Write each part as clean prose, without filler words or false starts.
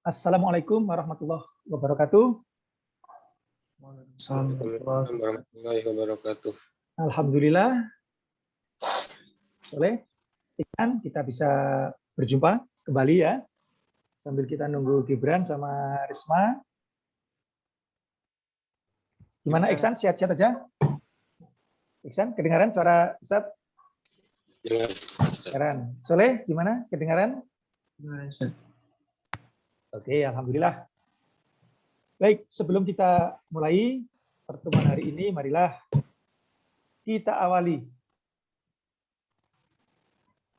Assalamualaikum warahmatullahi wabarakatuh. Waalaikumsalam warahmatullahi wabarakatuh. Alhamdulillah. Boleh, kita bisa berjumpa kembali ya. Sambil kita nunggu Gibran sama Risma. Gimana Iksan? Sehat-sehat aja? Iksan, kedengaran suara Ustaz? Kedengaran. Soleh, gimana? Kedengaran? Oke, alhamdulillah. Baik, sebelum kita mulai pertemuan hari ini, marilah kita awali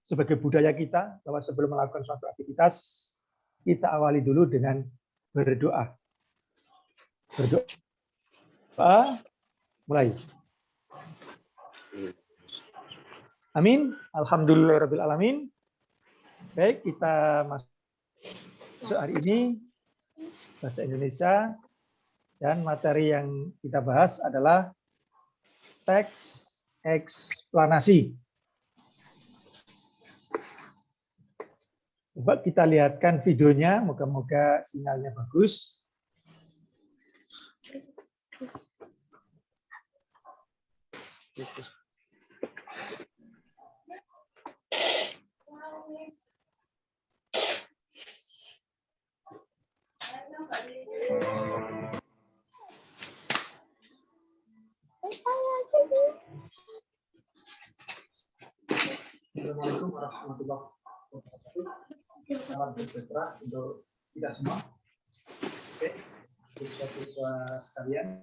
sebagai budaya kita bahwa sebelum melakukan suatu aktivitas, kita awali dulu dengan berdoa. Berdoa, mulai. Amin. Alhamdulillahirabbil alamin. Baik, kita masuk hari ini bahasa Indonesia dan materi yang kita bahas adalah teks eksplanasi. Coba kita lihatkan videonya, moga-moga sinyalnya bagus. Assalamualaikum warahmatullahi wabarakatuh. Salam sejahtera untuk kita semua. Oke, siswa-siswa sekalian,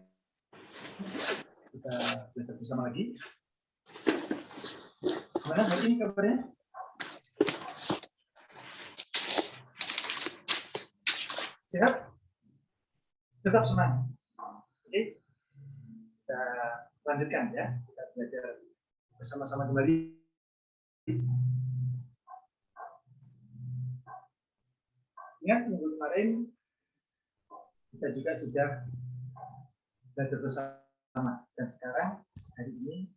kita belajar bersama lagi. Gimana hari ini kabarnya? Sehat? Tetap senang. Oke, kita lanjutkan ya. Kita belajar bersama-sama kembali. Ingat minggu kemarin kita juga sudah belajar bersama dan sekarang hari ini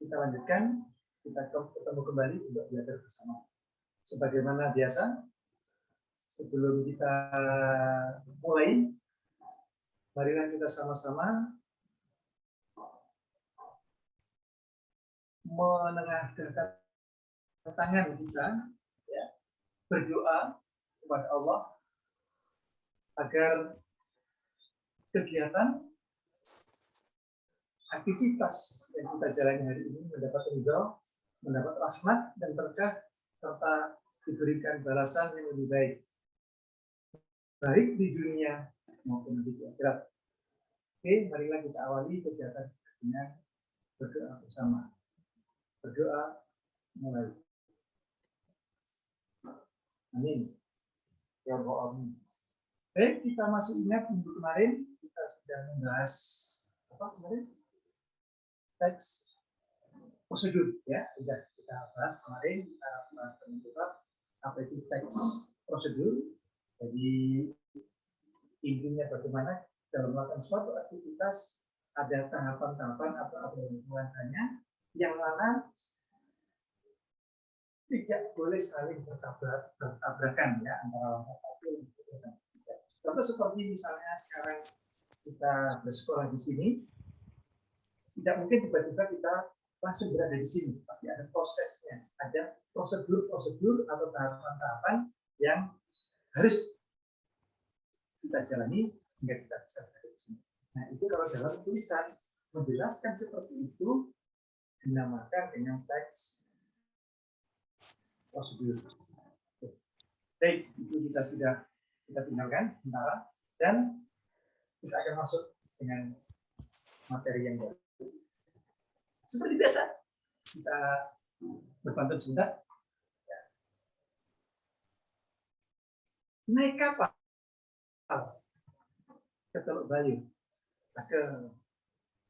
kita lanjutkan, kita ketemu kembali untuk belajar bersama. Sebagaimana biasa, sebelum kita mulai, marilah kita sama-sama menengadahkan tangan kita, ya, berdoa kepada Allah agar kegiatan aktivitas yang kita jalani hari ini mendapat ridho, mendapat rahmat dan berkah serta diberikan balasan yang lebih baik, baik di dunia maupun di akhirat. Oke, marilah kita awali kegiatan dengan berdoa bersama. Berdoa mulai. Amin. Ya Allah. Baik, kita masih ingat minggu kemarin kita sudah membahas apa kemarin? Teks prosedur ya, sudah kita bahas kemarin, kita bahas tentang apa itu teks prosedur. Jadi intinya bagaimana dalam melakukan suatu aktivitas ada tahapan-tahapan atau hubungannya yang mana tidak boleh saling bertabrakan ya antara langkah satu dan tiga. Contoh seperti misalnya sekarang kita bersekolah di sini, tidak mungkin tiba-tiba kita langsung berada di sini. Pasti ada prosesnya, ada prosedur-prosedur atau tahapan-tahapan yang harus kita jalani sehingga kita bisa berada di sini. Nah, itu kalau dalam tulisan menjelaskan seperti itu dinamakan dengan teks prosedur. Baik, itu kita tinggalkan sementara dan kita akan masuk dengan materi yang baru. Seperti biasa, kita berpantun sebentar. Ya. Naik kapal ke Teluk Bayu,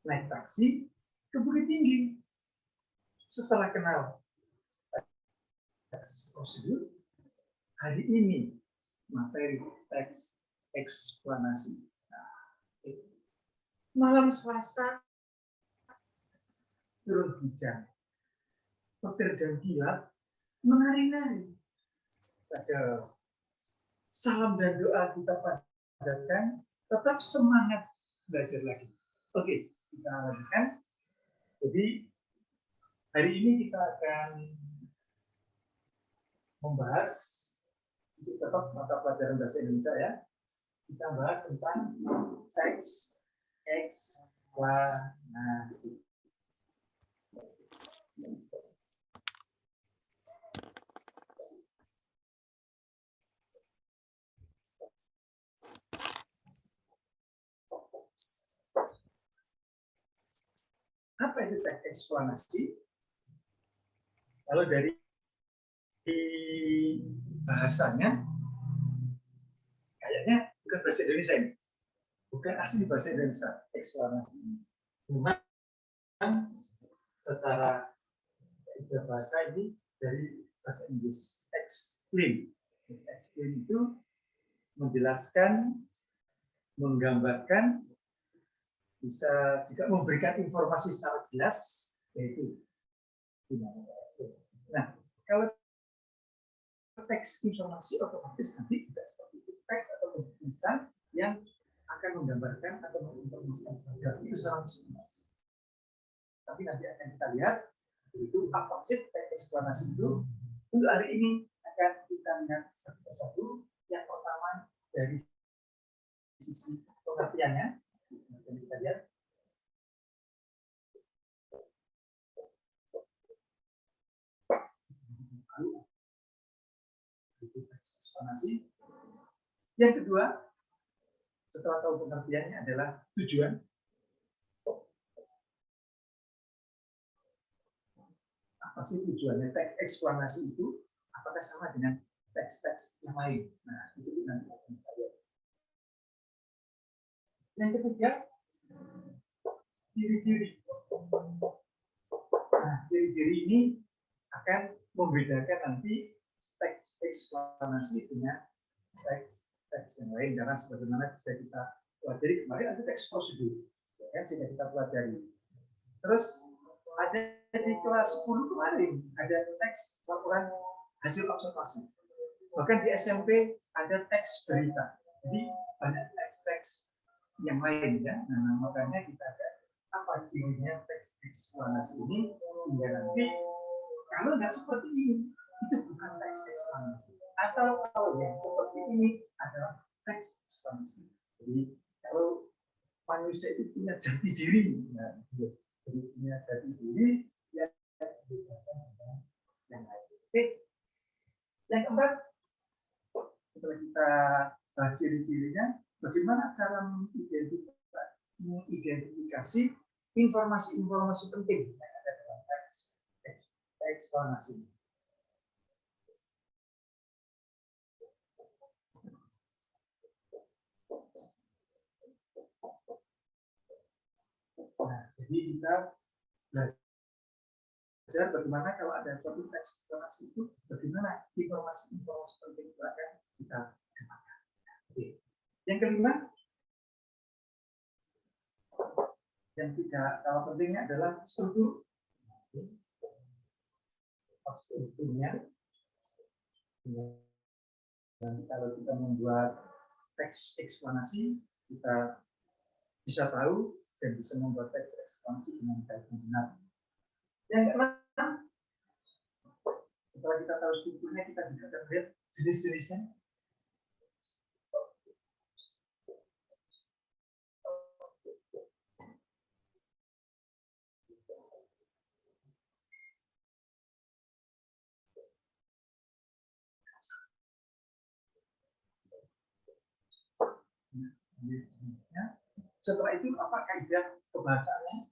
naik taksi ke Bukit Tinggi. Setelah kenal teks prosedur, hari ini materi teks eksplanasi. Nah, malam Selasa turun hujan, petir dan kilat menari-nari. Ada salam dan doa kita panjatkan, tetap semangat belajar lagi. Oke, kita lanjutkan. Jadi hari ini kita akan membahas untuk tetap mata pelajaran bahasa Indonesia ya. Kita bahas tentang teks eksplanasi. Apa itu teks eksplanasi? Kalau dari bahasanya, kayaknya bukan bahasa Indonesia ini, bukan asli bahasa Indonesia eksplanasi. Cuma secara bahasa ini dari bahasa Inggris explain. Explain itu menjelaskan, menggambarkan, bisa juga memberikan informasi secara jelas, yaitu. Nah, kalau teks informasi otomatis nanti tidak seperti itu, teks atau tulisan yang akan menggambarkan atau menginformasikan saja itu secara jelas. Tapi nanti akan kita lihat itu apa sih teks eksplanasi itu. Untuk hari ini akan kita lihat satu persatu. Yang pertama dari sisi pengertiannya, kita lihat. Eksplanasi. Yang kedua, setelah tahu pengertiannya adalah tujuan. Apa sih tujuannya teks eksplanasi itu? Apakah sama dengan teks-teks yang lain? Nah, itu nanti akan kita lihat. Yang ketiga, ciri-ciri. Nah, ciri-ciri ini akan membedakan nanti teks eksplanasi dengan teks yang lain, karena sebagaimana sudah kita pelajari kemarin ada teks prosedur, ya, sudah kita pelajari. Terus ada di kelas 10 kemarin ada teks laporan hasil observasi. Bahkan di SMP ada teks berita. Jadi banyak teks-teks yang lain ya. Nah, makanya kita ada apa cirinya teks eksplanasi ini, sehingga nanti kalau nggak seperti ini itu bukan teks eksplanasi. Atau kalau yang seperti ini adalah teks eksplanasi. Jadi kalau manusia itu punya jati diri, nah, jadi punya jati diri yang berbeda dengan yang lain. Oke. Yang keempat, setelah kita bahas ciri-cirinya, bagaimana cara mengidentifikasi informasi-informasi penting yang ada dalam teks eksplanasi. Nah, jadi kita belajar bagaimana kalau ada suatu teks eksplanasi itu, bagaimana informasi-informasi penting itu akan kita dapatkan. Oke. Yang kelima, yang tidak kalah pentingnya adalah struktur. Strukturnya. Dan kalau kita membuat teks eksplanasi, kita bisa tahu dan bisa membuat teks eksplanasi dengan baik dan benar. Yang keenam, setelah kita tahu strukturnya, kita juga akan lihat jenis-jenisnya. Setelah itu apa kaidah kebahasaannya?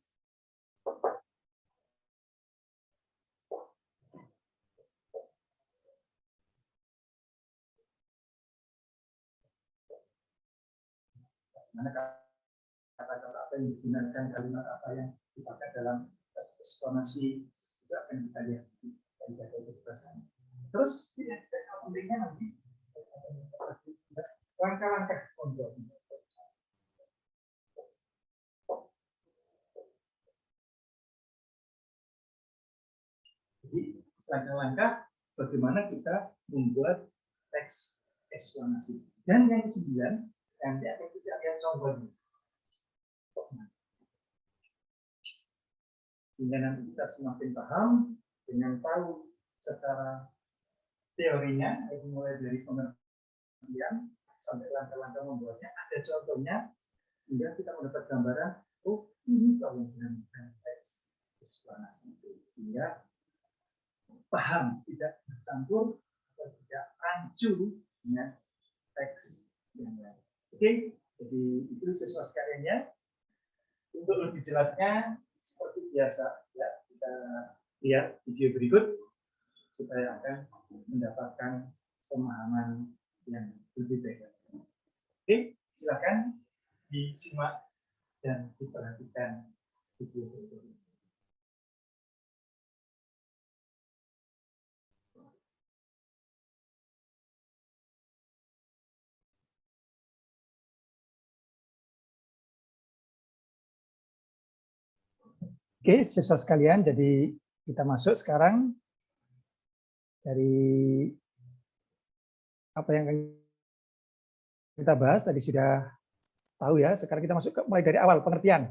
Mana kata-kata apa yang digunakan, kalimat apa yang dipakai dalam eksplanasi, juga akan kita lihat kaidah kebahasaannya. Terus yang pentingnya nanti langkah-langkah untuk jadi langkah-langkah bagaimana kita membuat teks eksplanasi. Dan yang ke-9, nanti akan kita lihat contohnya. Sehingga nanti kita semakin paham dengan tahu secara teorinya, mulai dari pengertian sampai langkah-langkah membuatnya, ada contohnya, sehingga kita mendapat gambaran, oh ini kalau dengan teks eksplanasi itu, sehingga paham, tidak bercampur atau tidak rancu dengan teks yang lain. Oke, jadi itu siswa sekaliannya. Untuk lebih jelasnya, seperti biasa, ya, kita lihat video berikut supaya akan mendapatkan pemahaman yang lebih baik. Oke, silakan disimak dan diperhatikan video berikut. Oke, siswa sekalian, jadi kita masuk sekarang dari apa yang kita bahas tadi sudah tahu ya. Sekarang kita masuk ke mulai dari awal pengertian.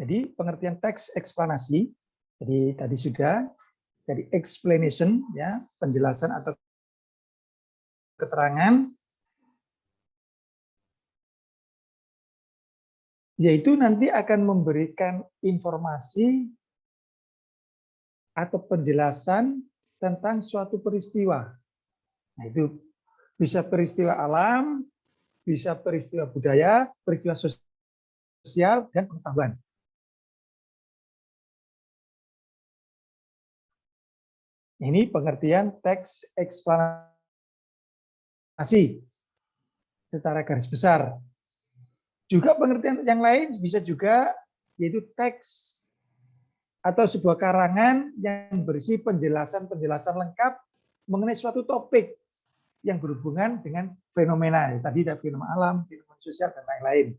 Jadi pengertian teks eksplanasi. Jadi tadi sudah dari explanation ya, penjelasan atau keterangan, yaitu nanti akan memberikan informasi atau penjelasan tentang suatu peristiwa. Nah, itu bisa peristiwa alam, bisa peristiwa budaya, peristiwa sosial, dan pengetahuan. Ini pengertian teks eksplanasi secara garis besar. Juga pengertian yang lain bisa juga, yaitu teks atau sebuah karangan yang berisi penjelasan-penjelasan lengkap mengenai suatu topik yang berhubungan dengan fenomena. Tadi ada fenomena alam, fenomena sosial, dan lain-lain.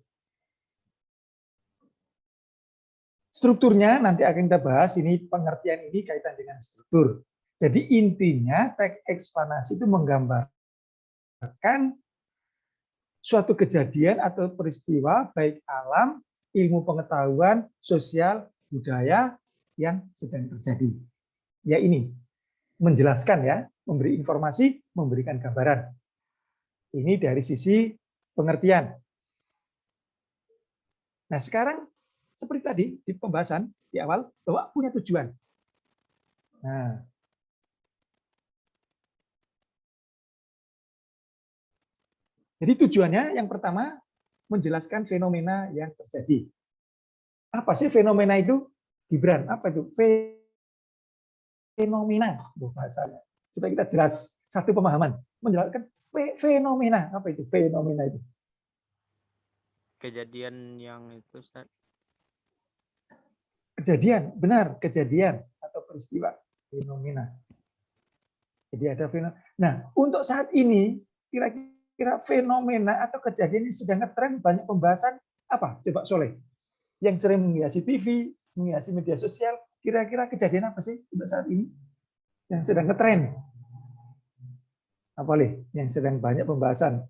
Strukturnya nanti akan kita bahas, ini pengertian ini kaitan dengan struktur. Jadi intinya teks eksplanasi itu menggambarkan suatu kejadian atau peristiwa baik alam, ilmu pengetahuan, sosial, budaya yang sedang terjadi. Ya ini, menjelaskan ya, memberi informasi, memberikan gambaran. Ini dari sisi pengertian. Nah sekarang, seperti tadi di pembahasan di awal, bahwa punya tujuan. Nah, jadi tujuannya yang pertama, menjelaskan fenomena yang terjadi. Apa sih fenomena itu? Gibran, apa itu? Fenomena, bahasanya. Supaya kita jelas, satu pemahaman. Menjelaskan fenomena, apa itu? Fenomena itu. Kejadian yang itu, Ustaz. Kejadian, benar, kejadian atau peristiwa. Fenomena. Jadi ada fenomena. Nah, untuk saat ini, kira-kira fenomena atau kejadian yang sedang ngetren, banyak pembahasan, apa? Coba Soleh. Yang sering menghiasi TV, menghiasi media sosial, kira-kira kejadian apa sih untuk saat ini yang sedang ngetren? Apa boleh? Yang sedang banyak pembahasan,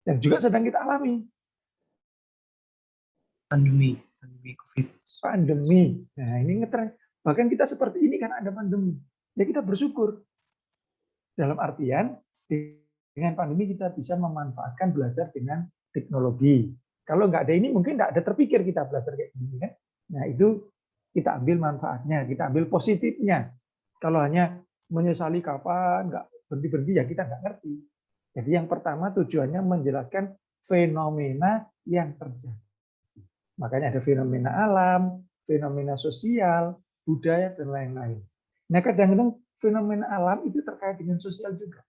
yang juga sedang kita alami. Pandemi COVID. Pandemi. Nah ini ngetren. Bahkan kita seperti ini kan ada pandemi. Ya kita bersyukur. Dalam artian dengan pandemi kita bisa memanfaatkan belajar dengan teknologi. Kalau nggak ada ini mungkin nggak ada terpikir kita belajar kayak gini kan. Nah itu kita ambil manfaatnya, kita ambil positifnya. Kalau hanya menyesali kapan nggak berhenti-berhenti ya kita nggak ngerti. Jadi yang pertama tujuannya menjelaskan fenomena yang terjadi. Makanya ada fenomena alam, fenomena sosial, budaya, dan lain-lain. Nah kadang-kadang fenomena alam itu terkait dengan sosial juga.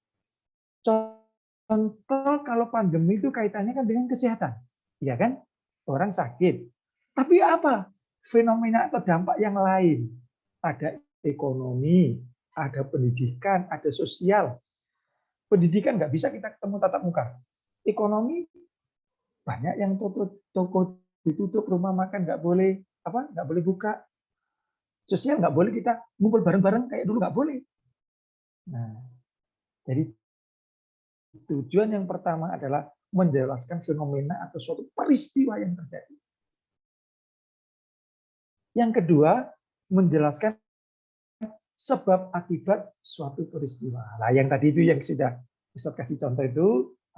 Contoh kalau pandemi itu kaitannya kan dengan kesehatan. Ya kan? Orang sakit. Tapi apa? Fenomena atau dampak yang lain. Ada ekonomi, ada pendidikan, ada sosial. Pendidikan nggak bisa kita ketemu tatap muka. Ekonomi, banyak yang toko ditutup, rumah makan nggak boleh nggak boleh buka sosial, nggak boleh kita ngumpul bareng-bareng kayak dulu, nggak boleh. Nah, jadi tujuan yang pertama adalah menjelaskan fenomena atau suatu peristiwa yang terjadi. Yang kedua, menjelaskan sebab akibat suatu peristiwa. Nah, yang tadi itu yang sudah Ustaz kasih contoh itu,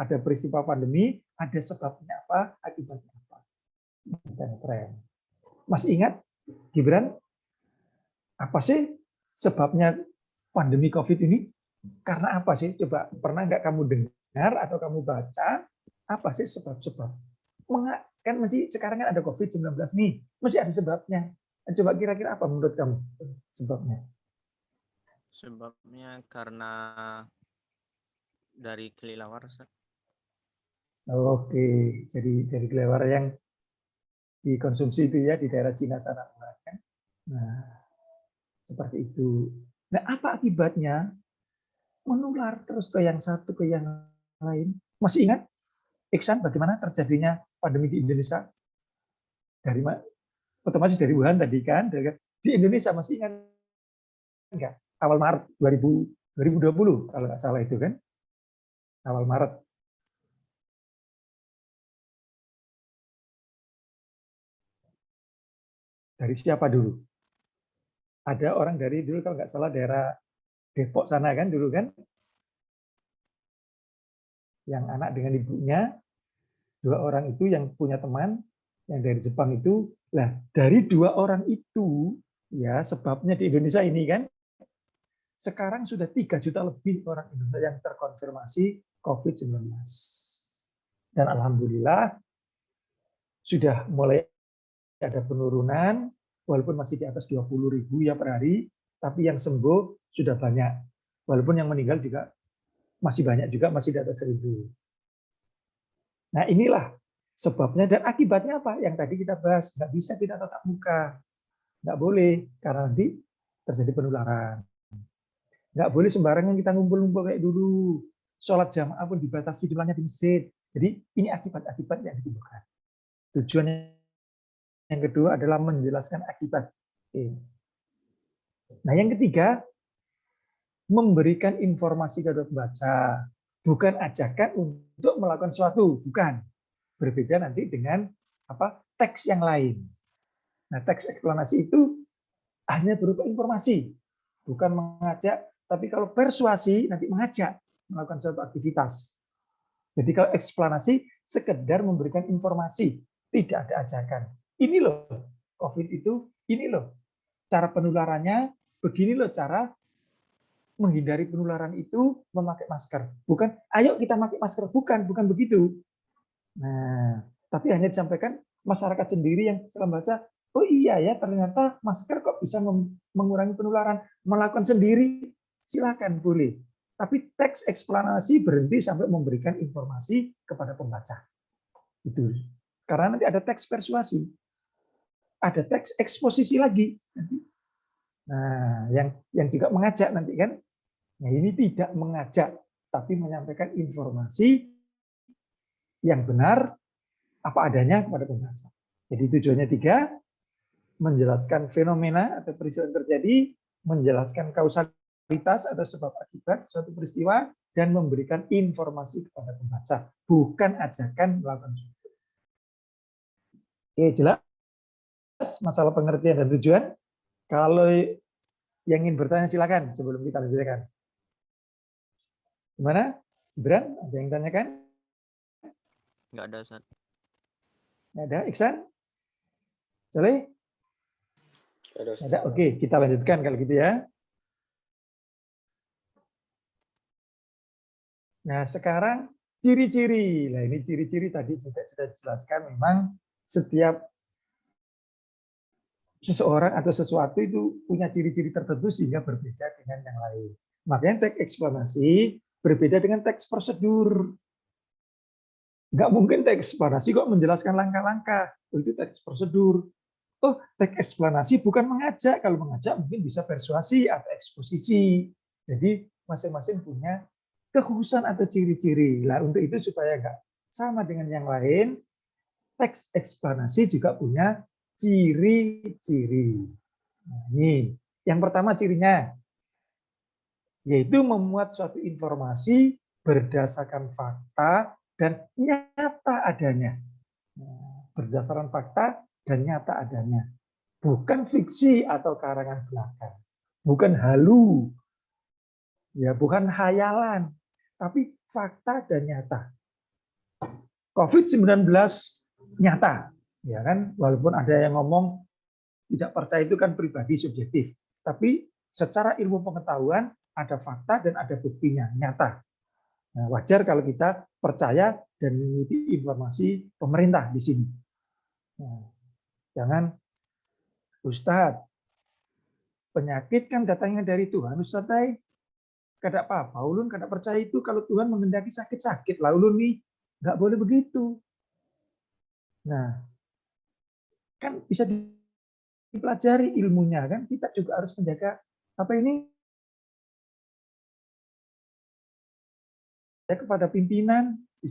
ada peristiwa pandemi, ada sebabnya apa, akibatnya apa. Dan tren. Masih ingat, Gibran, apa sih sebabnya pandemi COVID ini? Karena apa sih? Coba, pernah nggak kamu dengar atau kamu baca, apa sih sebab-sebab? Kan mesti sekarang kan ada COVID-19 nih, mesti ada sebabnya. Coba kira-kira apa menurut kamu sebabnya? Sebabnya karena dari kelelawar, Ustaz. Oke, jadi dari kelelawar yang dikonsumsi itu ya di daerah Cina sana kan. Nah, seperti itu. Nah, apa akibatnya? Menular terus ke yang satu ke yang lain. Masih ingat, Iksan, bagaimana terjadinya pandemi di Indonesia? Dari otomatis dari Wuhan tadi kan, di Indonesia masih ingat enggak? Awal Maret 2020 kalau nggak salah itu kan, awal Maret. Dari siapa dulu? Ada orang dari dulu kalau nggak salah daerah Depok sana kan dulu kan, yang anak dengan ibunya, 2 orang itu yang punya teman yang dari Jepang itu. Lah, dari 2 orang itu ya sebabnya di Indonesia ini kan sekarang sudah 3 juta lebih orang Indonesia yang terkonfirmasi COVID-19. Dan alhamdulillah sudah mulai ada penurunan, walaupun masih di atas 20.000 ya per hari, tapi yang sembuh sudah banyak. Walaupun yang meninggal juga masih banyak juga, masih di atas 1.000. Nah, inilah sebabnya dan akibatnya apa? Yang tadi kita bahas, nggak bisa tidak tatap muka. Nggak boleh, karena nanti terjadi penularan. Nggak boleh sembarangan kita ngumpul-ngumpul kayak dulu. Sholat jamaah pun dibatasi jumlahnya di masjid. Jadi ini akibat-akibat yang ditimbulkan. Tujuannya yang kedua adalah menjelaskan akibat. Nah, yang ketiga, memberikan informasi kepada pembaca. Bukan ajakan untuk melakukan sesuatu, bukan. Berbeda nanti dengan teks yang lain. Nah, teks eksplanasi itu hanya berupa informasi, bukan mengajak. Tapi kalau persuasi nanti mengajak melakukan suatu aktivitas. Jadi kalau eksplanasi sekedar memberikan informasi, tidak ada ajakan. Ini loh COVID itu, ini loh cara penularannya, begini loh cara menghindari penularan itu memakai masker. Bukan, ayo kita pakai masker, bukan begitu. Nah, tapi hanya disampaikan masyarakat sendiri yang setelah baca, oh iya ya ternyata masker kok bisa mengurangi penularan. Melakukan sendiri, silakan boleh. Tapi teks eksplanasi berhenti sampai memberikan informasi kepada pembaca. Itu. Karena nanti ada teks persuasi, ada teks eksposisi lagi. Nah, yang juga mengajak nanti kan. Nah, ini tidak mengajak, tapi menyampaikan informasi yang benar apa adanya kepada pembaca. Jadi tujuannya 3, menjelaskan fenomena atau peristiwa yang terjadi, menjelaskan kausalitas atau sebab akibat suatu peristiwa, dan memberikan informasi kepada pembaca, bukan ajakan melakukan sesuatu. Oke, jelas masalah pengertian dan tujuan. Kalau yang ingin bertanya silakan sebelum kita lanjutkan. Gimana? Gibran, ada yang tanyakan? Nggak ada, Ustaz. Nggak ada, Iksan? Soleh? Ada. Oke, kita lanjutkan kalau gitu ya. Nah, sekarang ciri-ciri. Nah, ini ciri-ciri tadi juga sudah dijelaskan. Memang setiap seseorang atau sesuatu itu punya ciri-ciri tertentu sehingga berbeda dengan yang lain. Makanya teks eksplanasi berbeda dengan teks prosedur. Nggak mungkin teks eksplanasi kok menjelaskan langkah-langkah. Oh, itu teks prosedur. Oh, teks eksplanasi bukan mengajak. Kalau mengajak mungkin bisa persuasi atau eksposisi. Jadi masing-masing punya kekhususan atau ciri-ciri. Nah, untuk itu supaya nggak sama dengan yang lain, teks eksplanasi juga punya ciri-ciri. Nah, ini yang pertama cirinya, yaitu memuat suatu informasi berdasarkan fakta dan nyata adanya. Nah, berdasarkan fakta dan nyata adanya. Bukan fiksi atau karangan belaka. Bukan halu, ya, bukan hayalan, tapi fakta dan nyata. COVID-19 nyata, ya kan? Walaupun ada yang ngomong tidak percaya itu kan pribadi subjektif, tapi secara ilmu pengetahuan ada fakta dan ada buktinya nyata. Nah, wajar kalau kita percaya dan mengikuti informasi pemerintah di sini. Nah, jangan, Ustadz, penyakit kan datangnya dari Tuhan, Ustadz, kada apa-apa, ulun kada percaya itu kalau Tuhan menghendaki sakit-sakit lah, ulun nih nggak boleh begitu. Nah, kan bisa dipelajari ilmunya kan, kita juga harus menjaga apa ini ya, kepada pimpinan di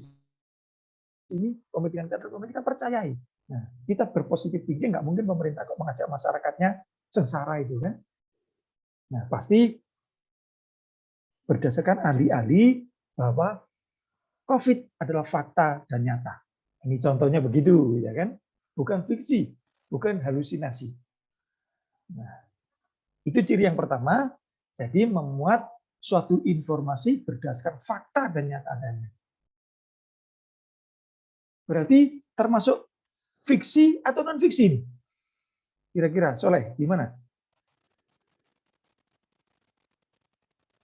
sini, pemimpinan kita percayai. Nah, kita berpositif tinggi, nggak mungkin pemerintah kok mengajak masyarakatnya sengsara itu kan. Nah, pasti berdasarkan ahli-ahli bahwa COVID adalah fakta dan nyata. Ini contohnya begitu, ya kan? Bukan fiksi, bukan halusinasi. Nah, itu ciri yang pertama. Jadi memuat suatu informasi berdasarkan fakta dan nyata adanya. Berarti termasuk fiksi atau non fiksi? Kira-kira, Soleh, gimana?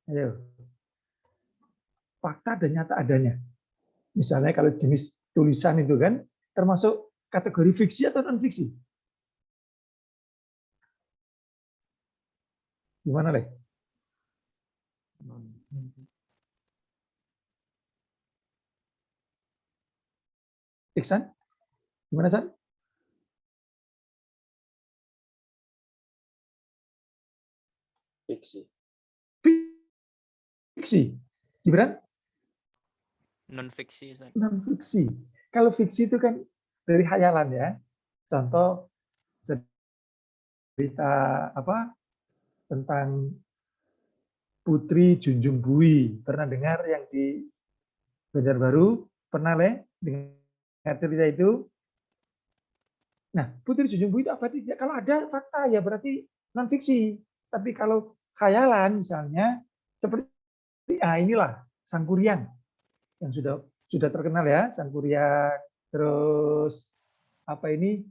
Ayo. Fakta dan nyata adanya. Misalnya kalau jenis tulisan itu kan termasuk kategori fiksi atau non fiksi? Gimana, Leh? Iksan? Gimana, San? Fiksi. Fiksi. Gibran? Non fiksi, Ustaz. Non fiksi. Kalau fiksi itu kan dari khayalan ya. Contoh cerita apa tentang Putri Junjung Bui. Pernah dengar yang di Banjarbaru? Pernah, Leh? Dengar cerita itu? Nah, Putri Junjung Bui itu apa tidak? Kalau ada fakta ya berarti non fiksi. Tapi kalau khayalan misalnya seperti inilah Sangkuriang yang sudah terkenal ya, Sangkuriang, terus apa ini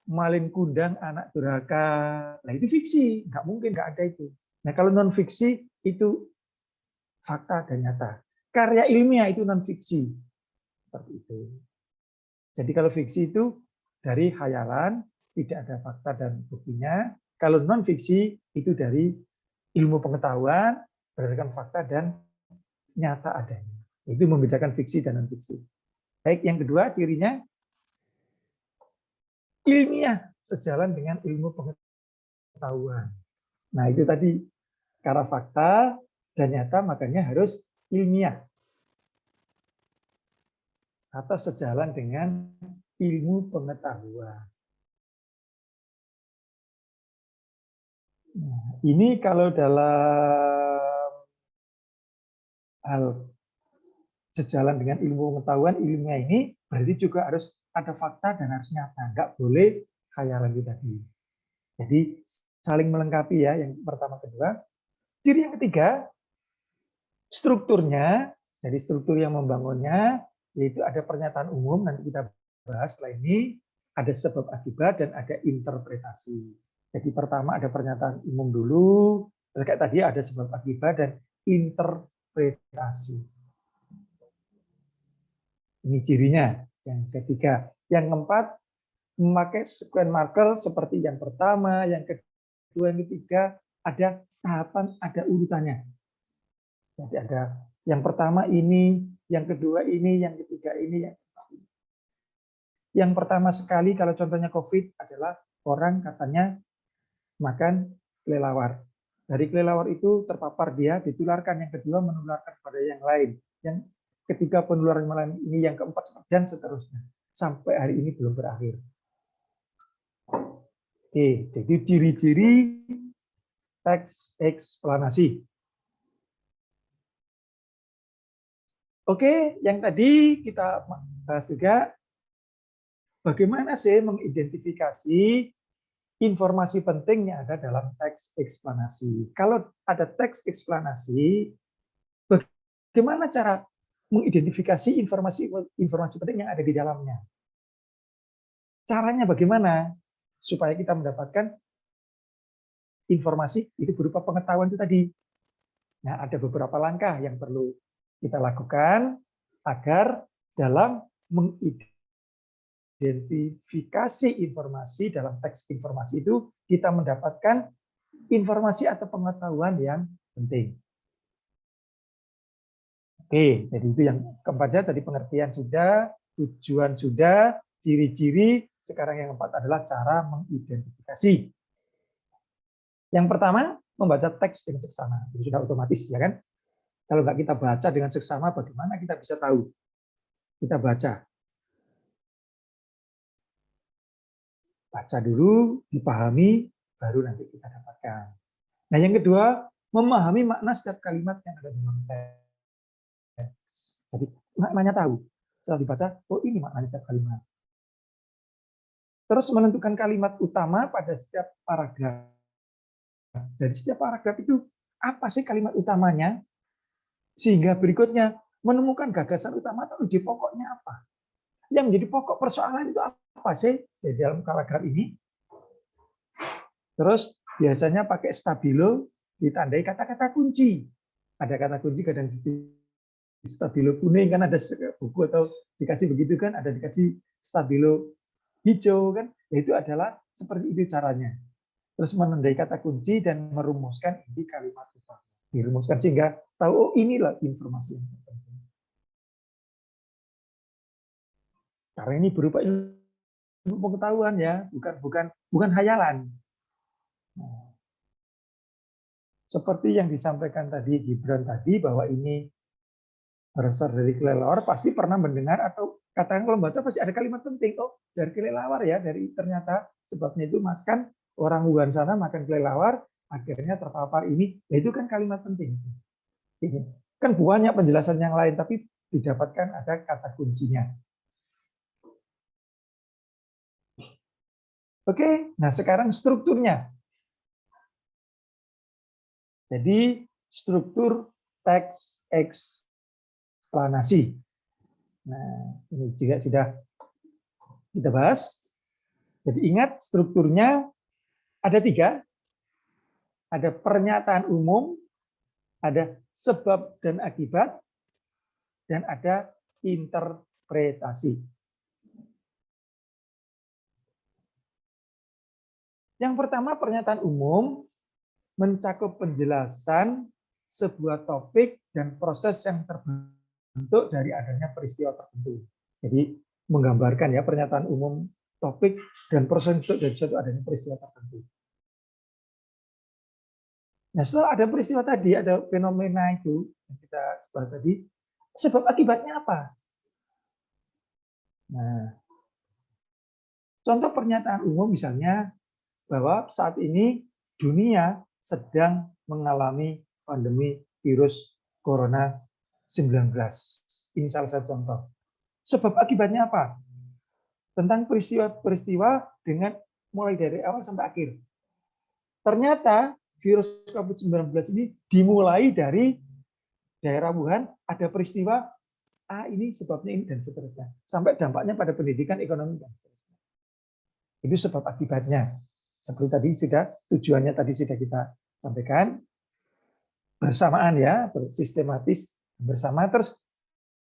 Malin Kundang anak durhaka. Nah, itu fiksi, nggak mungkin nggak ada itu. Nah, kalau non fiksi itu fakta dan nyata. Karya ilmiah itu non fiksi. Seperti itu. Jadi kalau fiksi itu dari khayalan, tidak ada fakta dan buktinya. Kalau non fiksi itu dari ilmu pengetahuan berdasarkan fakta dan nyata adanya. Itu membedakan fiksi dan non fiksi. Baik, yang kedua cirinya ilmiah sejalan dengan ilmu pengetahuan. Nah, itu tadi karena fakta dan nyata makanya harus ilmiah atau sejalan dengan ilmu pengetahuan. Nah, ini kalau dalam hal sejalan dengan ilmu pengetahuan, ilmiah ini berarti juga harus ada fakta dan harus nyata. Nggak boleh khayalan itu tadi. Jadi saling melengkapi ya, yang pertama kedua. Ciri yang ketiga, strukturnya, jadi struktur yang membangunnya, yaitu ada pernyataan umum, nanti kita bahas setelah ini, ada sebab akibat dan ada interpretasi. Jadi pertama ada pernyataan umum dulu, terus kayak tadi ada sebab akibat dan interpretasi. Ini cirinya. Yang ketiga. Yang keempat, memakai sequence marker seperti yang pertama, yang kedua, yang ketiga, ada tahapan, ada urutannya. Jadi ada yang pertama ini, yang kedua ini, yang ketiga ini, yang keempat ini. Yang pertama sekali kalau contohnya COVID adalah orang katanya makan kelelawar. Dari kelelawar itu terpapar dia, ditularkan. Yang kedua menularkan pada yang lain. Yang ketiga penularan malam ini, yang keempat dan seterusnya. Sampai hari ini belum berakhir. Oke, jadi ciri-ciri teks eksplanasi. Oke, yang tadi kita bahas juga bagaimana sih mengidentifikasi informasi penting yang ada dalam teks eksplanasi. Kalau ada teks eksplanasi, bagaimana cara mengidentifikasi informasi penting yang ada di dalamnya? Caranya bagaimana supaya kita mendapatkan informasi itu berupa pengetahuan itu tadi. Nah, ada beberapa langkah yang perlu kita lakukan agar dalam mengidentifikasi informasi dalam teks informasi itu kita mendapatkan informasi atau pengetahuan yang penting. Oke, jadi itu yang keempatnya tadi pengertian sudah, tujuan sudah, ciri-ciri, sekarang yang keempat adalah cara mengidentifikasi. Yang pertama, membaca teks dengan seksama. Itu sudah otomatis, ya kan? Kalau nggak kita baca dengan seksama, bagaimana kita bisa tahu? Kita baca. Baca dulu, dipahami, baru nanti kita dapatkan. Nah, yang kedua, memahami makna setiap kalimat yang ada dalam teks. Jadi, maknanya tahu. Setelah dibaca, oh ini maknanya setiap kalimat. Terus menentukan kalimat utama pada setiap paragraf. Dari setiap paragraf itu, apa sih kalimat utamanya? Sehingga berikutnya, menemukan gagasan utama atau ide pokoknya apa. Yang menjadi pokok persoalan itu apa sih di dalam paragraf ini? Terus biasanya pakai stabilo ditandai kata-kata kunci. Ada kata kunci kadang di stabilo kuning kan ada buku atau dikasih begitu kan, ada dikasih stabilo hijau kan. Itu adalah seperti itu caranya. Terus menandai kata kunci dan merumuskan inti kalimat utama. Dirumuskan sehingga tahu oh inilah informasi yang penting. Karena ini berupa ilmu pengetahuan ya, bukan hayalan. Nah, seperti yang disampaikan tadi Gibran tadi bahwa ini berasal dari kelelawar, pasti pernah mendengar atau katakan kalau membaca pasti ada kalimat penting. Oh, dari kelelawar ya, dari ternyata sebabnya itu makan orang Wuhan sana makan kelelawar, akhirnya terpapar ini. Ya, itu kan kalimat penting. Ini kan banyak penjelasan yang lain, tapi didapatkan ada kata kuncinya. Oke, nah sekarang strukturnya. Jadi struktur teks eksplanasi. Nah, ini juga sudah kita bahas. Jadi ingat strukturnya ada 3. Ada pernyataan umum, ada sebab dan akibat, dan ada interpretasi. Yang pertama, pernyataan umum mencakup penjelasan sebuah topik dan proses yang terbentuk dari adanya peristiwa tertentu. Jadi menggambarkan ya pernyataan umum topik dan proses dari suatu adanya peristiwa tertentu. Nah, setelah ada peristiwa tadi, ada fenomena itu yang kita sebut tadi, sebab akibatnya apa? Nah, contoh pernyataan umum misalnya bahwa saat ini dunia sedang mengalami pandemi virus corona 19. Ini salah satu contoh. Sebab akibatnya apa? Tentang peristiwa-peristiwa dengan mulai dari awal sampai akhir. Ternyata virus COVID-19 ini dimulai dari daerah Wuhan, ada peristiwa ini sebabnya ini dan seterusnya. Sampai dampaknya pada pendidikan, ekonomi dan seterusnya. Itu sebab akibatnya. Seperti tadi sudah tujuannya tadi sudah kita sampaikan bersamaan ya, bersistematis bersama. Terus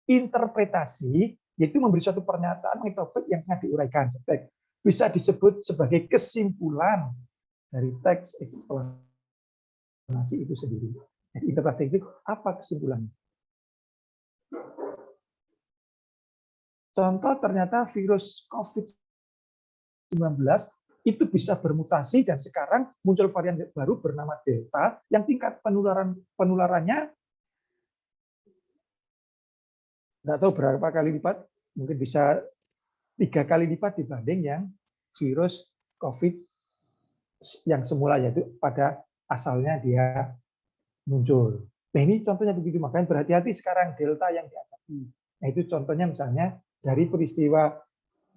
interpretasi yaitu memberi suatu pernyataan topik yang akan diuraikan. Bisa disebut sebagai kesimpulan dari teks eksplanasi itu sendiri. Jadi interpretasi itu apa kesimpulannya? Contoh ternyata virus COVID-19 itu bisa bermutasi dan sekarang muncul varian baru bernama Delta yang tingkat penularannya nggak tahu berapa kali lipat, mungkin bisa 3 kali lipat dibanding yang virus COVID yang semula, yaitu pada asalnya dia muncul. Nah, ini contohnya begitu, makanya berhati-hati sekarang Delta yang dihadapi. Nah, itu contohnya misalnya dari peristiwa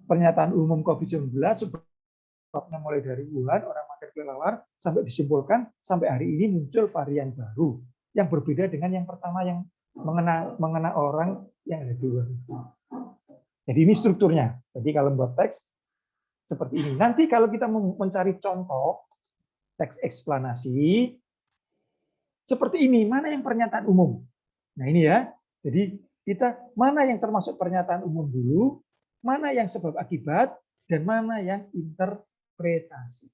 pernyataan umum COVID-19 sebabnya mulai dari Wuhan, orang makin kelelawar, sampai disimpulkan sampai hari ini muncul varian baru yang berbeda dengan yang pertama yang mengena orang yang ada di luar. Jadi ini strukturnya. Jadi kalau membuat teks seperti ini. Nanti kalau kita mencari contoh teks eksplanasi seperti ini, mana yang pernyataan umum? Nah ini ya. Jadi kita mana yang termasuk pernyataan umum dulu, mana yang sebab akibat, dan mana yang interpretasi.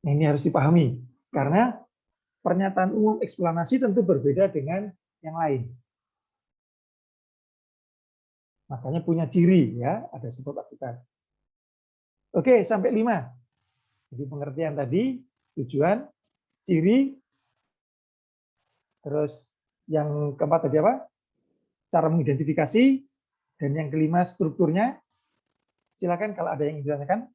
Nah, ini harus dipahami karena pernyataan umum eksplanasi tentu berbeda dengan yang lain. Makanya punya ciri ya, ada sebab akibat. Oke, sampai 5. Jadi pengertian tadi, tujuan, ciri, terus yang keempat tadi apa? Cara mengidentifikasi, dan yang kelima strukturnya. Silakan kalau ada yang ingin ditanyakan.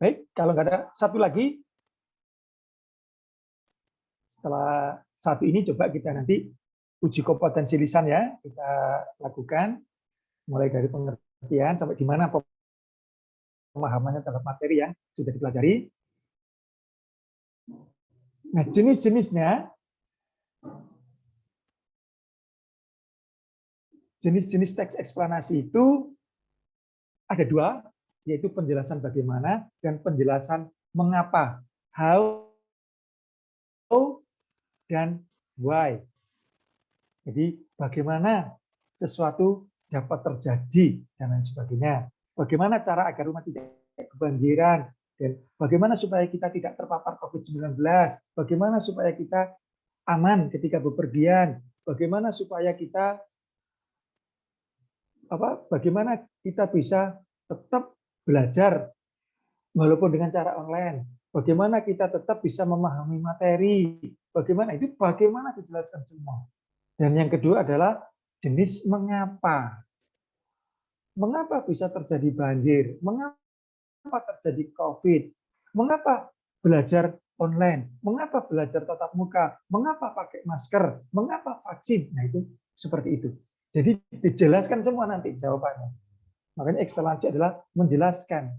Baik, kalau nggak ada satu lagi, setelah satu ini coba kita nanti uji kompetensi lisan ya, kita lakukan mulai dari pengertian sampai di mana pemahamannya terhadap materi yang sudah dipelajari. Nah, jenis-jenisnya, jenis-jenis teks eksplanasi itu ada 2, yaitu penjelasan bagaimana dan penjelasan mengapa, how dan why. Jadi bagaimana sesuatu dapat terjadi dan lain sebagainya. Bagaimana cara agar umat tidak kebanjiran, dan bagaimana supaya kita tidak terpapar COVID-19, bagaimana supaya kita aman ketika bepergian, bagaimana supaya kita bagaimana kita bisa tetap belajar walaupun dengan cara online, bagaimana kita tetap bisa memahami materi, bagaimana dijelaskan semua. Dan yang kedua adalah jenis mengapa. Mengapa bisa terjadi banjir? Mengapa terjadi COVID? Mengapa belajar online? Mengapa belajar tatap muka? Mengapa pakai masker? Mengapa vaksin? Nah, itu seperti itu. Jadi dijelaskan semua nanti jawabannya. Makanya eksplanasi adalah menjelaskan.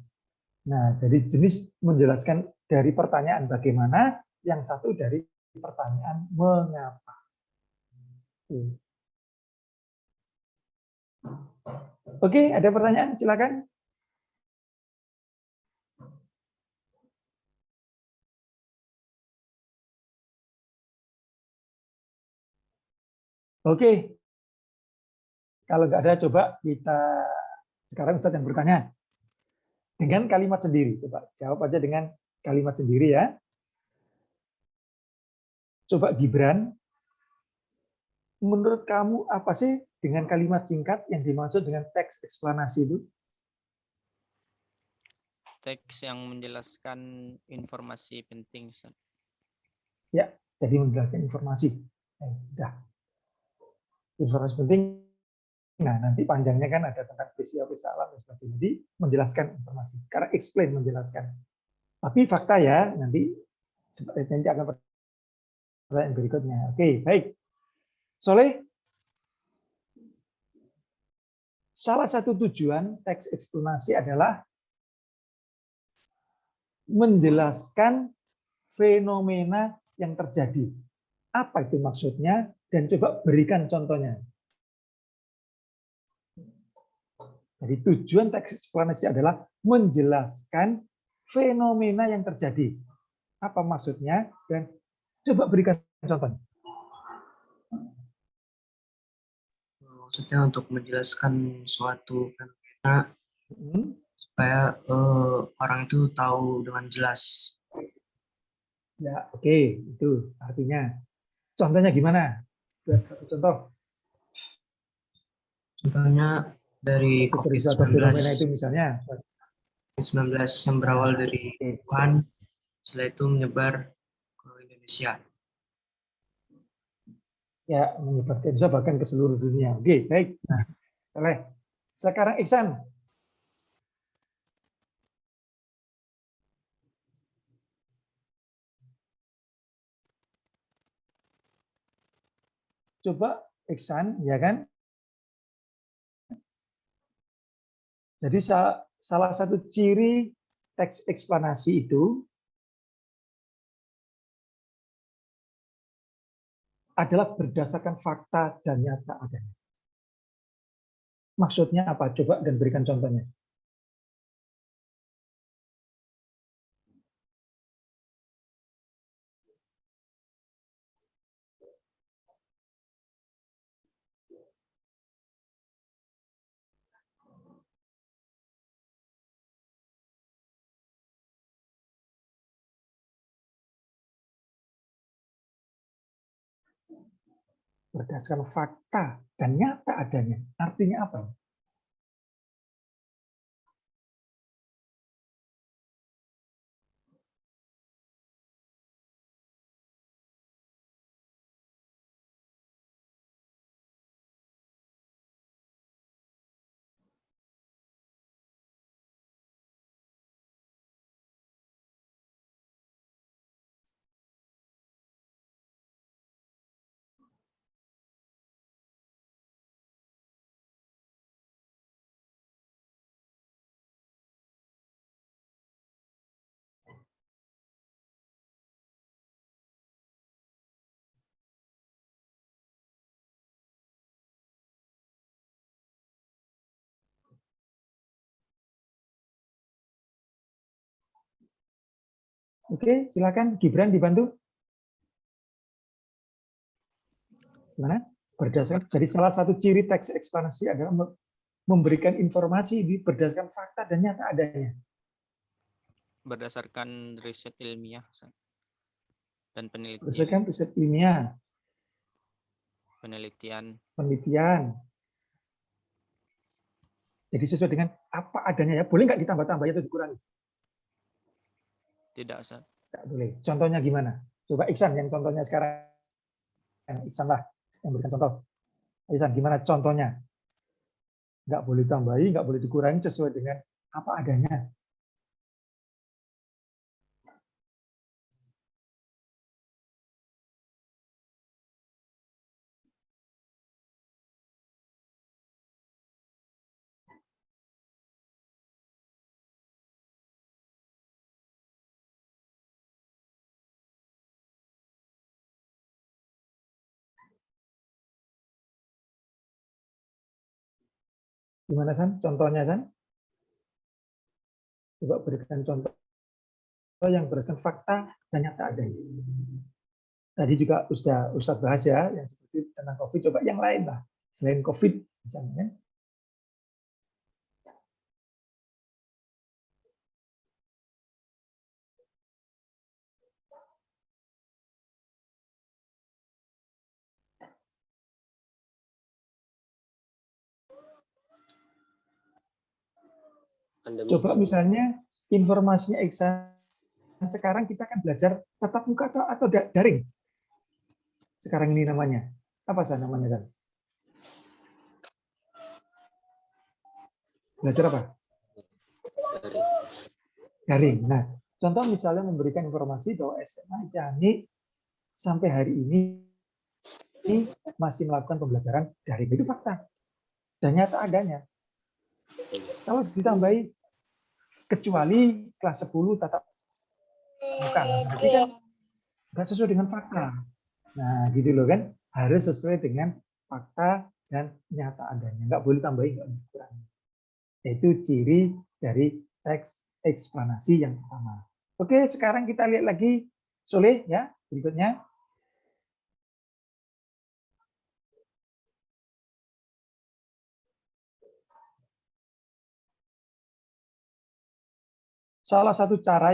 Nah, jadi jenis menjelaskan dari pertanyaan bagaimana, yang satu dari pertanyaan mengapa. Oke, ada pertanyaan? Silakan. Oke. Kalau nggak ada, coba kita sekarang Ustaz yang bertanya. Dengan kalimat sendiri. Coba jawab aja dengan kalimat sendiri ya. Coba Gibran, menurut kamu apa sih dengan kalimat singkat yang dimaksud dengan teks eksplanasi itu? Teks yang menjelaskan informasi penting, Ustaz. Ya, jadi menjelaskan informasi. Udah. Informasi penting. Nah, nanti panjangnya kan ada tentang peristiwa alam dan sebagainya. Jadi menjelaskan informasi. Karena explain menjelaskan. Tapi fakta ya, nanti akan pertanyaan berikutnya. Oke, baik. Soleh, salah satu tujuan teks eksplanasi adalah menjelaskan fenomena yang terjadi. Apa itu maksudnya? Dan coba berikan contohnya. Jadi tujuan teks eksplanasi adalah menjelaskan fenomena yang terjadi. Apa maksudnya? Dan coba berikan contohnya. Maksudnya untuk menjelaskan suatu fenomena supaya orang itu tahu dengan jelas. Ya, oke, itu artinya. Contohnya gimana? Buat satu contoh. Contohnya dari COVID-19 fenomena itu misalnya. COVID-19 yang berawal dari Wuhan, setelah itu menyebar ke Indonesia. Ya, menyebar ke Indonesia bahkan ke seluruh dunia. Oke, baik. Nah, oleh sekarang Iksan. Coba Iksan, ya kan? Jadi salah satu ciri teks eksplanasi itu adalah berdasarkan fakta dan nyata adanya. Maksudnya apa? Coba dan berikan contohnya. Berdasarkan fakta dan nyata adanya. Artinya apa? Oke, silakan Gibran dibantu. Gimana? Berdasarkan jadi salah satu ciri teks eksplanasi adalah memberikan informasi berdasarkan fakta dan nyata adanya. Berdasarkan riset ilmiah dan penelitian. Berdasarkan riset ilmiah, Penelitian. Jadi sesuai dengan apa adanya ya. Boleh nggak ditambah-tambah atau dikurangi? Tidak, Ustaz. Nggak boleh. Contohnya gimana? Coba Iksan yang contohnya sekarang. Iksan lah yang berikan contoh. Iksan, gimana contohnya? Nggak boleh tambahi, nggak boleh dikurangi sesuai dengan apa adanya. Gimana, San? Contohnya, San? Coba berikan contoh yang berdasarkan fakta dan nyata adanya. Tadi juga Ustadz bahas ya, yang seperti tentang COVID, coba yang lain lah. Selain COVID, misalnya. Coba misalnya informasinya Iksan, sekarang kita akan belajar tatap muka atau daring. Sekarang ini namanya. Apa sih namanya, San? Belajar apa? Daring. Nah, contoh misalnya memberikan informasi bahwa SMA Jani sampai hari ini masih melakukan pembelajaran daring. Itu fakta. Dan nyata adanya. Kalau ditambahi kecuali kelas 10 tatap muka, berarti kan nggak sesuai dengan fakta. Nah, gitu loh kan. Harus sesuai dengan fakta dan nyata adanya. Nggak boleh tambahin, nggak boleh kurangi. Itu ciri dari teks eksplanasi yang pertama. Oke, sekarang kita lihat lagi Soleh ya, berikutnya. Salah satu cara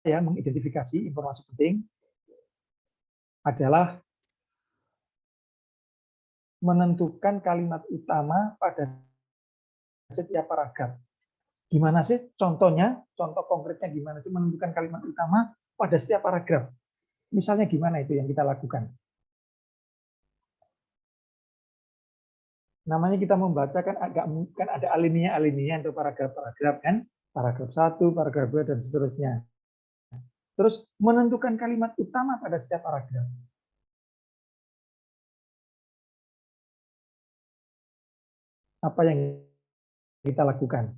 ya mengidentifikasi informasi penting adalah menentukan kalimat utama pada setiap paragraf. Gimana sih contohnya, contoh konkretnya gimana sih menentukan kalimat utama pada setiap paragraf? Misalnya gimana itu yang kita lakukan? Namanya kita membaca kan ada alinea untuk paragraf-paragraf kan, paragraf 1, paragraf 2 dan seterusnya. Terus menentukan kalimat utama pada setiap paragraf. Apa yang kita lakukan?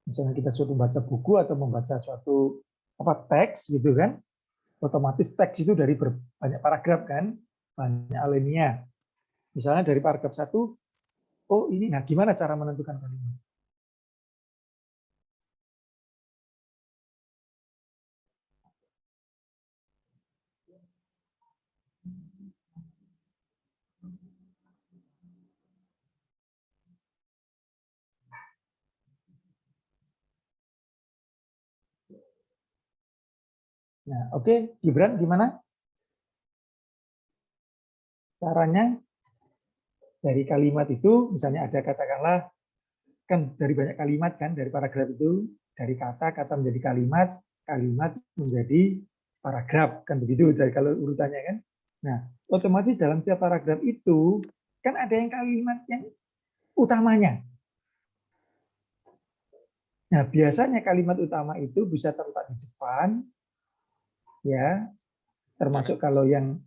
Misalnya kita sudah membaca buku atau membaca suatu teks gitu kan, otomatis teks itu dari banyak paragraf kan, banyak alinea. Misalnya dari paragraf 1, oh ini, nah gimana cara menentukan kalimat? Nah, oke, Gibran gimana? Caranya dari kalimat itu, misalnya ada katakanlah, kan dari banyak kalimat kan, dari paragraf itu, dari kata menjadi kalimat, kalimat menjadi paragraf, kan begitu dari kalau urutannya kan. Nah, otomatis dalam setiap paragraf itu, kan ada yang kalimat yang utamanya. Nah, biasanya kalimat utama itu bisa terletak di depan, ya, termasuk kalau yang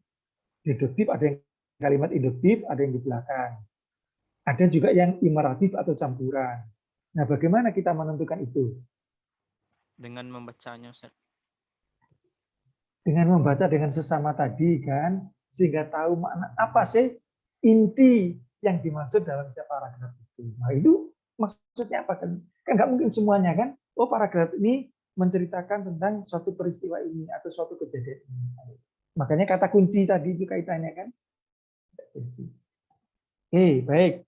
deduktif ada yang kalimat induktif, ada yang di belakang. Ada juga yang imeratif atau campuran. Nah, bagaimana kita menentukan itu? Dengan membacanya, Ustaz. Dengan membaca dengan sesama tadi kan, sehingga tahu makna apa sih inti yang dimaksud dalam setiap paragraf itu. Nah, itu maksudnya apa kan? Kan nggak mungkin semuanya kan. Oh, paragraf ini menceritakan tentang suatu peristiwa ini atau suatu kejadian ini. Makanya kata kunci tadi itu kaitannya kan. Oke, baik.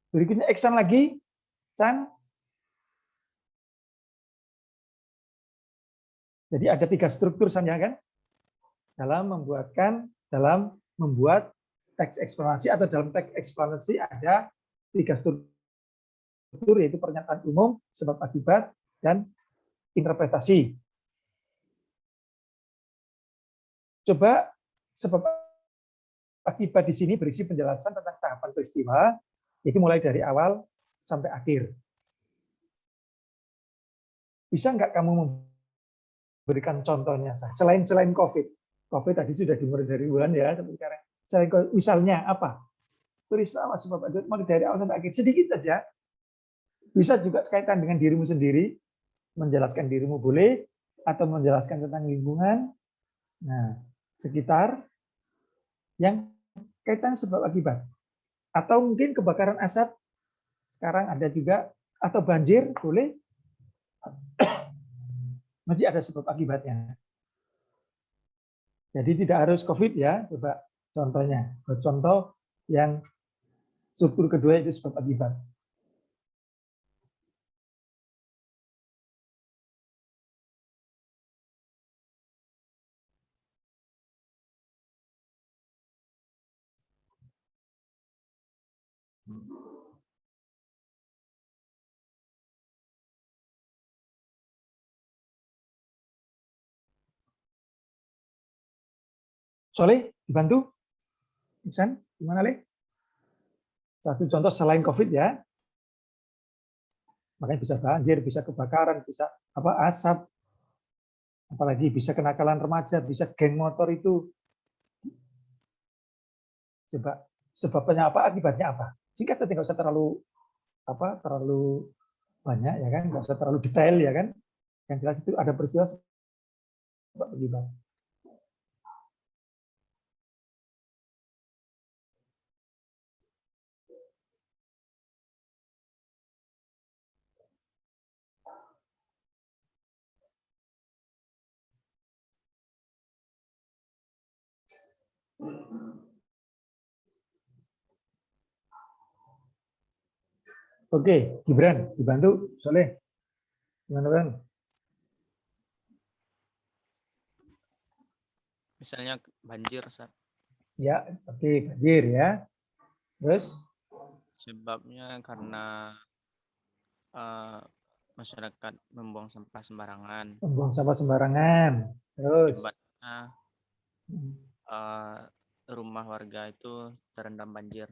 Berikutnya Eksan lagi. San. Jadi ada 3 struktur San ya kan? Dalam membuat teks eksplanasi atau dalam teks eksplanasi ada 3 struktur yaitu pernyataan umum, sebab akibat, dan interpretasi. Coba sebab akibat di sini berisi penjelasan tentang tahapan peristiwa, itu mulai dari awal sampai akhir. Bisa nggak kamu memberikan contohnya? Selain COVID. COVID tadi sudah dimulai dari bulan ya, sampai sekarang. Selain COVID, misalnya apa? Peristiwa sebab akibat mulai dari awal sampai akhir. Sedikit saja. Bisa juga kaitan dengan dirimu sendiri, menjelaskan dirimu boleh, atau menjelaskan tentang lingkungan. Nah, sekitar yang kaitan sebab akibat. Atau mungkin kebakaran asap, sekarang ada juga, atau banjir, boleh. Masih ada sebab akibatnya. Jadi tidak harus COVID ya, coba contohnya. Contoh yang struktur kedua itu sebab akibat. Soleh, dibantu? Iksan, gimana Le? Satu contoh selain COVID ya. Makanya bisa banjir, bisa kebakaran, bisa asap, apalagi bisa kenakalan remaja, bisa geng motor itu. Coba sebabnya apa, akibatnya apa? Singkat saja, nggak usah terlalu terlalu banyak ya kan, nggak usah terlalu detail ya kan. Yang jelas itu ada peristiwa sebab akibat. Oke, Gibran, dibantu, Soleh. Gimana, Bang? Misalnya banjir, Ustaz. Ya, oke, banjir ya. Terus? Sebabnya karena masyarakat membuang sampah sembarangan. Membuang sampah sembarangan. Terus Akibatnya rumah warga itu terendam banjir.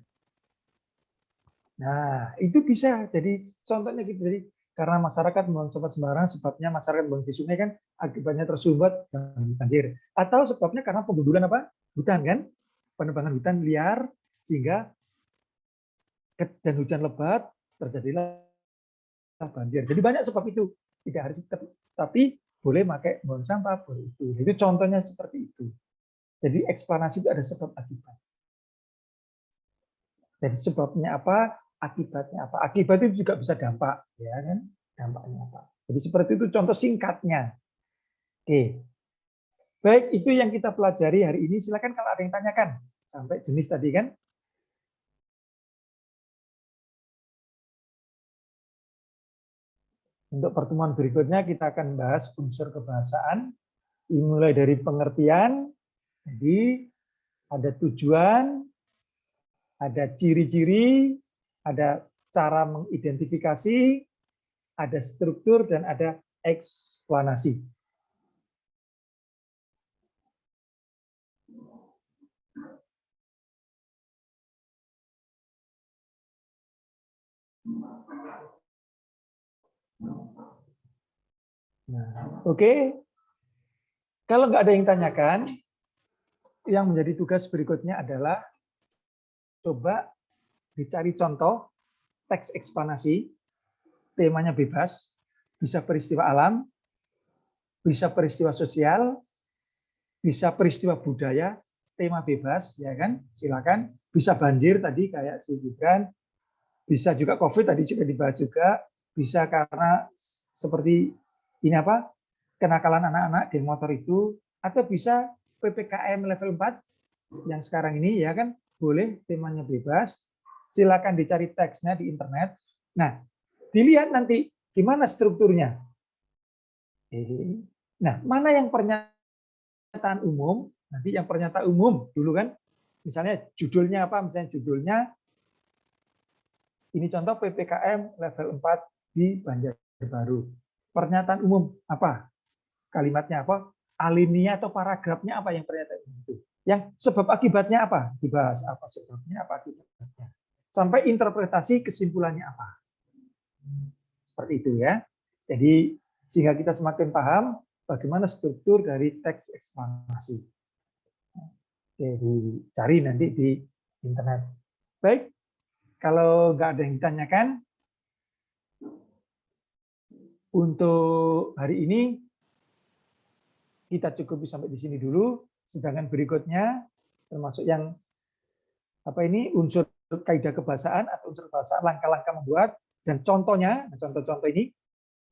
nah, itu bisa jadi contohnya gitu. Jadi karena masyarakat membuang sampah sembarangan, sebabnya masyarakat membuang di sungai kan akibatnya tersumbat dan banjir. Atau sebabnya karena penggundulan apa? Hutan kan? Penebangan hutan liar sehingga dan hujan lebat terjadilah banjir. Jadi banyak sebab itu. Tidak harus tapi boleh pakai buang sampah, boleh itu. Itu contohnya seperti itu. Jadi eksplanasi itu ada sebab akibat. Jadi sebabnya apa, akibatnya apa. Akibat itu juga bisa dampak, ya kan? Dampaknya apa. Jadi seperti itu contoh singkatnya. Oke. Baik, itu yang kita pelajari hari ini. Silakan kalau ada yang tanyakan sampai jenis tadi kan. Untuk pertemuan berikutnya kita akan bahas unsur kebahasaan, dimulai dari pengertian, jadi ada tujuan, ada ciri-ciri, ada cara mengidentifikasi, ada struktur, dan ada eksplanasi. Nah, oke. Kalau nggak ada yang tanyakan, yang menjadi tugas berikutnya adalah coba dicari contoh teks eksplanasi, temanya bebas, bisa peristiwa alam, bisa peristiwa sosial, bisa peristiwa budaya, tema bebas, ya kan? Silakan. Bisa banjir tadi kayak si Gibran, bisa juga COVID tadi juga dibahas juga, bisa karena seperti ini apa? Kenakalan anak-anak geng motor itu, atau bisa PPKM level 4 yang sekarang ini, ya kan? Boleh, temanya bebas. Silakan dicari teksnya di internet. Nah, dilihat nanti gimana strukturnya. Nah, mana yang pernyataan umum, nanti yang pernyataan umum dulu kan, misalnya judulnya apa, misalnya judulnya, ini contoh PPKM level 4 di Banjarbaru. Pernyataan umum apa? Kalimatnya apa? Alinea atau paragrafnya apa yang pernyataan umum itu? Yang sebab akibatnya apa? Dibahas apa sebabnya, apa akibatnya. Sampai interpretasi kesimpulannya apa. Seperti itu ya. Jadi sehingga kita semakin paham bagaimana struktur dari teks eksplanasi. Oke, dicari nanti di internet. Baik, kalau nggak ada yang ditanyakan, untuk hari ini kita cukupi sampai di sini dulu. Sedangkan berikutnya, termasuk yang apa ini unsur kaidah kebahasaan atau unsur bahasa, langkah-langkah membuat dan contohnya, contoh-contoh ini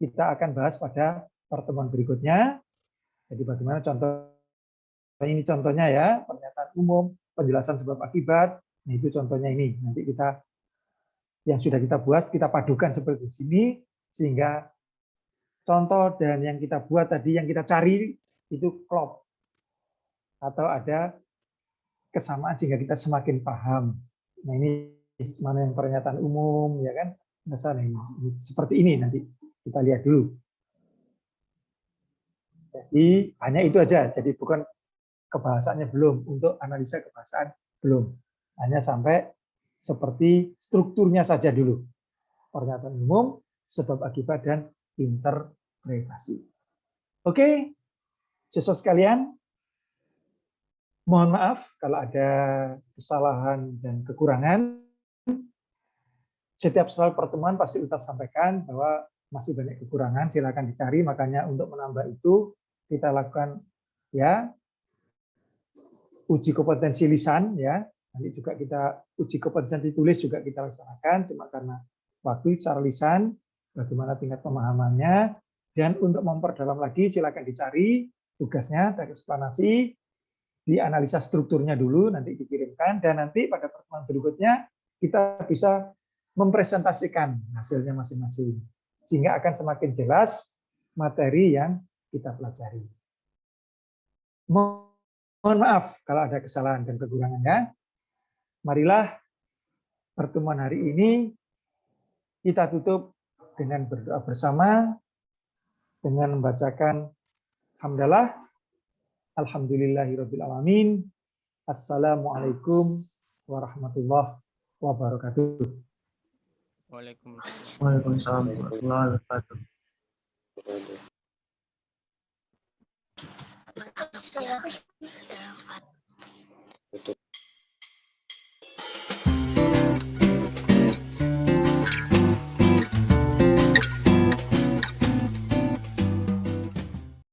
kita akan bahas pada pertemuan berikutnya. Jadi bagaimana contoh ini contohnya ya, pernyataan umum, penjelasan sebab akibat. Nah, itu contohnya ini. Nanti kita yang sudah kita buat kita padukan seperti di sini sehingga contoh dan yang kita buat tadi yang kita cari itu klop atau ada kesamaan sehingga kita semakin paham. Nah, ini mana yang pernyataan umum ya kan? Dasar ini seperti ini nanti kita lihat dulu. Jadi hanya itu aja. Jadi bukan kebahasaannya belum, untuk analisa kebahasaan belum. Hanya sampai seperti strukturnya saja dulu. Pernyataan umum, sebab akibat dan interpretasi. Oke, siswa sekalian, mohon maaf kalau ada kesalahan dan kekurangan. Setiap soal pertemuan pasti kita sampaikan bahwa masih banyak kekurangan, silakan dicari. Makanya untuk menambah itu kita lakukan ya uji kompetensi lisan ya. Nanti juga kita uji kompetensi tulis juga kita laksanakan. Cuma karena waktu secara lisan, bagaimana tingkat pemahamannya, dan untuk memperdalam lagi silakan dicari tugasnya, teks eksplanasi, dianalisa strukturnya dulu, nanti dikirimkan, dan nanti pada pertemuan berikutnya kita bisa mempresentasikan hasilnya masing-masing. Sehingga akan semakin jelas materi yang kita pelajari. Mohon maaf kalau ada kesalahan dan kekurangannya. Marilah pertemuan hari ini kita tutup dengan berdoa bersama, dengan membacakan hamdalah, alhamdulillahirabbil alamin, assalamualaikum warahmatullahi wabarakatuh. Waalaikumsalam. Waalaikumsalam warahmatullahi wabarakatuh. Tutup.